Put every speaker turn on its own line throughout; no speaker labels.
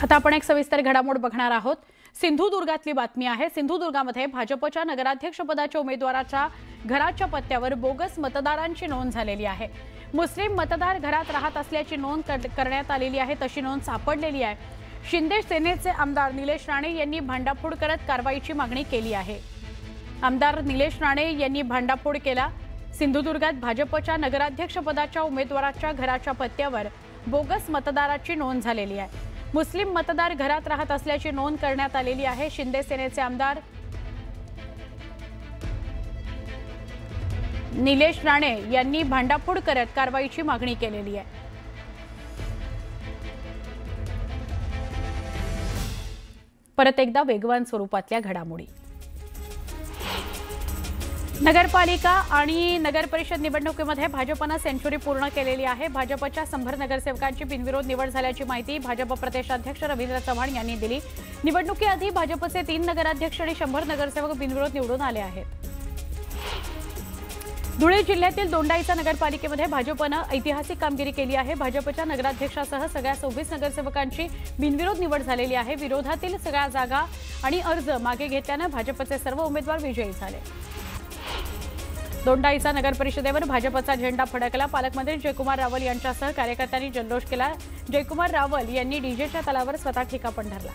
आता आपण एक सविस्तर घडामोड बघणार आहोत। सिंधुदुर्गातली बातमी आहे। सिंधुदुर्गामध्ये भाजपच्या नगराध्यक्षपदाच्या उमेदवाराच्या घराच्या पत्त्यावर बोगस मतदारांची नोंद झालेली आहे। मुस्लिम मतदार घरात राहत असल्याची नोंद करण्यात आलेली आहे, तशी नोंद सापडलेली आहे। शिंदे सेनेचे आमदार निलेश राणे यांनी भांडाफोड करत कारवाईची मागणी केली आहे। आमदार निलेश राणे यांनी भांडाफोड केला। सिंधुदुर्गात भाजपच्या नगराध्यक्षपदाच्या उमेदवाराच्या घराच्या पत्त्यावर बोगस मतदाराची नोंद झालेली आहे। मुस्लिम मतदार घरात राहत असल्याची नोंद करण्यात आलेली आहे। शिंदे सेनेचे आमदार निलेश राणे यांनी भांडाफोड करत कारवाईची मागणी केलेली आहे। परत एकदा वेगवान स्वरूपातल्या घडामोडी। नगरपालिका आणि नगर परिषद निवडणुकीमध्ये भाजपने सेंचुरी पूर्ण केलेली आहे। भाजपच्या 100 नगरसेवकांची बिनविरोध निवड झाल्याची माहिती भाजप प्रदेशाध्यक्ष रवींद्र चव्हाण यांनी दिली। निवडणुकीआधी भाजपचे 3 नगराध्यक्ष आणि 100 नगरसेवक बिनविरोध निवडून आले आहेत। धुळे जिल्ह्यातील दोंडाईचा नगरपालिकेमध्ये भाजपने ऐतिहासिक कामगिरी केली आहे। भाजपच्या नगराध्यक्षासह सगळ्या 26 नगरसेवकांची बिनविरोध निवड झालेली आहे। विरोधातील सगळ्या जागा आणि अर्ज मागे घेतल्याने भाजपचे सर्व उमेदवार विजयी झाले। दोंडाईचा नगर परिषदेवर भाजपचा झेंडा फडकला। पालकमंत्री जयकुमार रावल यांच्यासह कार्यकर्त्यांनी जल्लोष केला। जयकुमार रावल यांनी डीजेच्या तालावर स्वतः ठिका पण धरला।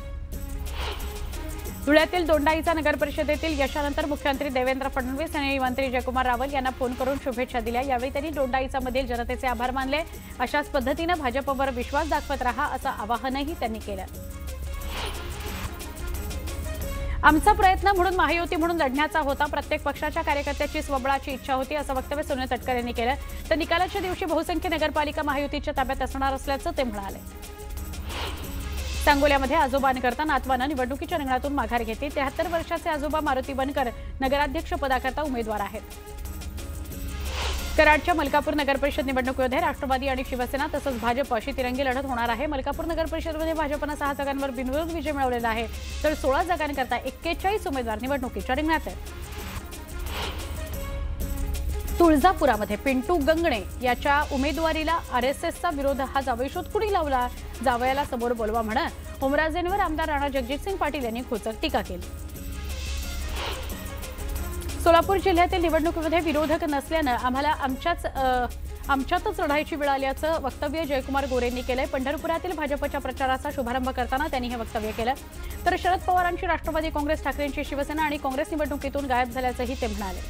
धुळ्यातील दोंडाईचा नगर परिषदेतील यशानंतर मुख्यमंत्री देवेंद्र फडणवीस यांनी मंत्री जयकुमार रावल यांना फोन करून शुभेच्छा दिल्या। यावेळी त्यांनी दोंडाईचा मधील जनतेचे आभार मानले। अशाच पद्धतीने भाजपवर विश्वास दाखवत राहा असं आवाहनही त्यांनी केलं। आमचा प्रयत्न म्हणून महायुती म्हणून लढण्याचा होता। प्रत्येक पक्षाच्या कार्यकर्त्याची स्वबळाची इच्छा होती असं वक्तव्य सुनील तटकरे यांनी केलं। तर निकालाच्या दिवशी बहुसंख्य नगरपालिका महायुतीच्या ताब्यात असणार असल्याचं ते म्हणाले। सांगोल्यामध्ये आजोबांकरता नातवानं निवडणुकीच्या रिंगणातून माघार घेतली। 73 वर्षाचे आजोबा मारुती बनकर नगराध्यक्ष पदाकरता उमेदवार आहेत। कराडच्या मलकापूर नगर परिषद निवडणुकीमध्ये राष्ट्रवादी आणि शिवसेना तसंच भाजप अशी तिरंगी लढत होणार आहे। मलकापूर नगर परिषदेमध्ये भाजपने 6 जागांवर बिनविरोध विजय मिळवलेला आहे, तर 16 जागांकरता 41 उमेदवार निवडणुकीच्या रिंगणात आहेत। तुळजापुरामध्ये पिंटू गंगणे याच्या उमेदवारीला आरएसएसचा विरोध हा जावईशोध कुणी लावला? जावयाला समोर बोलवा म्हणत ओमराजेंवर आमदार राणा जगजितसिंग पाटील यांनी खोचक टीका केली। सोलापूर जिल्ह्यातील निवडणुकीमध्ये विरोधक नसल्याने आम्हाला आमच्यातच लढायची वेळ आल्याचं वक्तव्य जयकुमार गोरेंनी केलंय। पंढरपुरातील भाजपच्या प्रचाराचा शुभारंभ करताना त्यांनी हे वक्तव्य केलं। तर शरद पवारांची राष्ट्रवादी काँग्रेस, ठाकरेंची शिवसेना आणि काँग्रेस निवडणुकीतून गायब झाल्याचंही ते म्हणाले।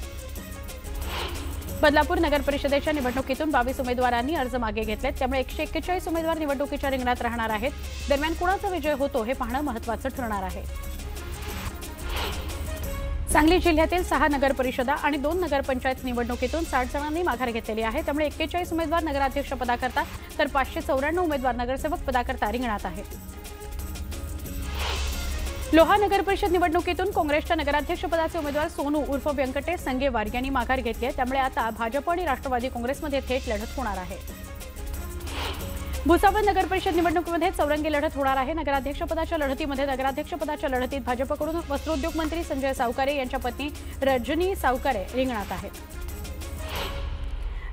बदलापूर नगर परिषदेच्या निवडणुकीतून 22 उमेदवारांनी अर्ज मागे घेतलेत, त्यामुळे 141 उमेदवार निवडणुकीच्या रिंगणात राहणार आहेत। दरम्यान कुणाचा विजय होतो हे पाहणं महत्त्वाचं ठरणार आहे। सांगली जिल्ह्यातील 6 नगर परिषदा आणि 2 नगरपंचायत निवडणुकीतून 60 जणांनी माघार घेतलेली आहे, त्यामुळे 41 उमेदवार नगराध्यक्ष पदाकरता तर 594 उमेदवार नगरसेवक पदाकरता रिंगणात आहेत। लोहा नगर परिषद निवडणुकीतून काँग्रेसच्या नगराध्यक्षपदाचे उमेदवार सोनू उर्फ व्यंकटेश संगेवार यांनी माघार घेतली आहे, त्यामुळे आता भाजप आणि राष्ट्रवादी काँग्रेसमध्ये थेट लढत होणार आहे। भुसावळ नगर परिषद निवडणुकीमध्ये चौरंगी लढत होणार आहे। नगराध्यक्षपदाच्या लढतीत भाजपकडून वस्त्रोद्योग मंत्री संजय सावकारे यांच्या पत्नी रजनी सावकारे रिंगणात आहेत।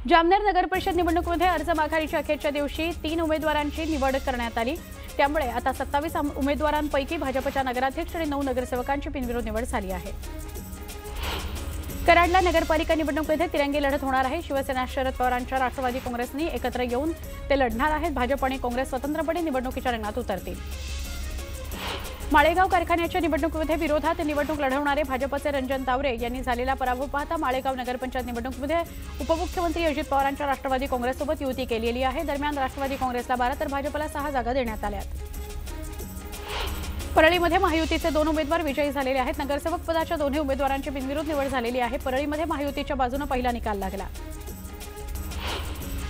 जामनेर नगर परिषद निवडणुकीमध्ये अर्ज माघारीच्या अखेरच्या दिवशी 3 उमेदवारांची निवड करण्यात आली, त्यामुळे आता 27 उमेदवारांपैकी भाजपच्या नगराध्यक्ष आणि 9 नगरसेवकांची बिनविरोध निवड झाली आहे। कराडला नगरपालिका निवडणुकीमध्ये तिरंगी लढत होणार आहे। शिवसेना शरद पवारांच्या राष्ट्रवादी काँग्रेसनी एकत्र येऊन ते लढणार आहेत। भाजप आणि काँग्रेस स्वतंत्रपणे निवडणुकीच्या रिंगणात उतरतील। माळेगाव कारखान्याच्या निवडणुकीमध्ये विरोधात निवडणूक लढवणारे भाजपचे रंजन तावरे यांनी झालेला पराभव पाहता माळेगाव नगरपंचायत निवडणुकीमध्ये उपमुख्यमंत्री अजित पवारांच्या राष्ट्रवादी काँग्रेससोबत युती केलेली आहे। दरम्यान राष्ट्रवादी काँग्रेसला 12 तर भाजपला 6 जागा देण्यात आल्या आहेत। परळीमध्ये महायुतीचे 2 उमेदवार विजयी झालेले आहेत। नगरसेवक पदाच्या दोन्ही उमेदवारांची बिनविरोध निवड झालेली आहे। परळीमध्ये महायुतीच्या बाजूने पहिला निकाल लागला।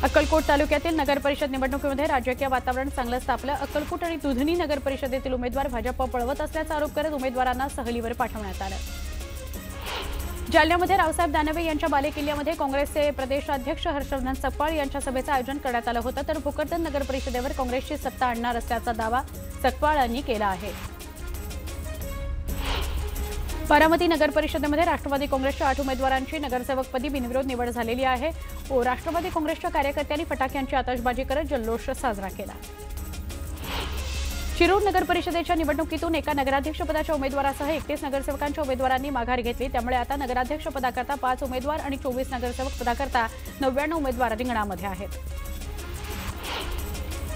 अक्कलकोट तालुक्यातील नगर परिषद निवडणुकीमध्ये राजकीय वातावरण चांगलंच तापलं। अक्कलकोट आणि दुधनी नगर परिषदेतील उमेदवार भाजप पळवत असल्याचा आरोप करत उमेदवारांना सहलीवर पाठवण्यात आलं। जालन्यामध्ये रावसाहेब दानवे यांच्या बालेकिल्ल्यामध्ये काँग्रेसचे प्रदेशाध्यक्ष हर्षवर्धन सकपाळ यांच्या सभेचं आयोजन करण्यात आलं होतं, तर भोकरदन नगर परिषदेवर काँग्रेसची सत्ता आणणार असल्याचा दावा सकपाळ यांनी केला आहे। बारामती नगर परिषदेमध्ये राष्ट्रवादी काँग्रेसच्या 8 उमेदवारांची नगरसेवकपदी बिनविरोध निवड झालेली आहे। राष्ट्रवादी काँग्रेसच्या कार्यकर्त्यांनी फटाक्यांची आतषबाजी करत जल्लोष साजरा केला। शिरूर नगर परिषदेच्या निवडणुकीतून एका नगराध्यक्षपदाच्या उमेदवारासह 31 नगरसेवकांच्या उमेदवारांनी माघार घेतली। त्यामुळे आता नगराध्यक्षपदाकरता 5 उमेदवार आणि 24 नगरसेवक पदाकरता 99 उमेदवार रिंगणामध्ये आहेत।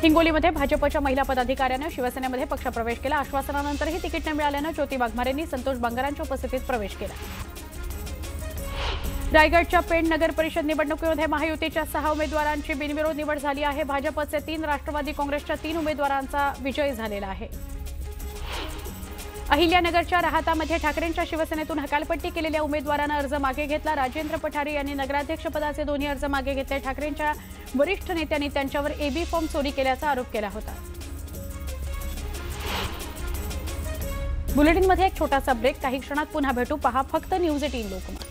हिंगोलीमध्ये भाजपच्या महिला पदाधिकाऱ्यानं शिवसेनेमध्ये पक्षप्रवेश केला। आश्वासनानंतरही तिकीट न मिळाल्यानं ज्योती वाघमारेंनी संतोष बांगरांच्या उपस्थितीत प्रवेश केला। रायगडच्या पेण नगर परिषद निवडणुकीमध्ये महायुतीच्या 6 उमेदवारांची बिनविरोध निवड झाली आहे। भाजपचे 3, राष्ट्रवादी काँग्रेसच्या 3 उमेदवारांचा विजय झालेला आहे। अहिल्यानगरच्या राहातामध्ये ठाकरेंच्या शिवसेनेतून हकालपट्टी केलेल्या उमेदवारानं अर्ज मागे घेतला। राजेंद्र पठारे यांनी नगराध्यक्षपदाचे दोन्ही अर्ज मागे घेतले। ठाकरेंच्या वरिष्ठ नेत्यांनी त्यांच्यावर एबी फॉर्म चोरी केल्याचा आरोप केला होता। बुलेटिनमध्ये एक छोटासा ब्रेक, काही क्षणात पुन्हा भेटू। पहा फक्त न्यूज 18 लोकमत।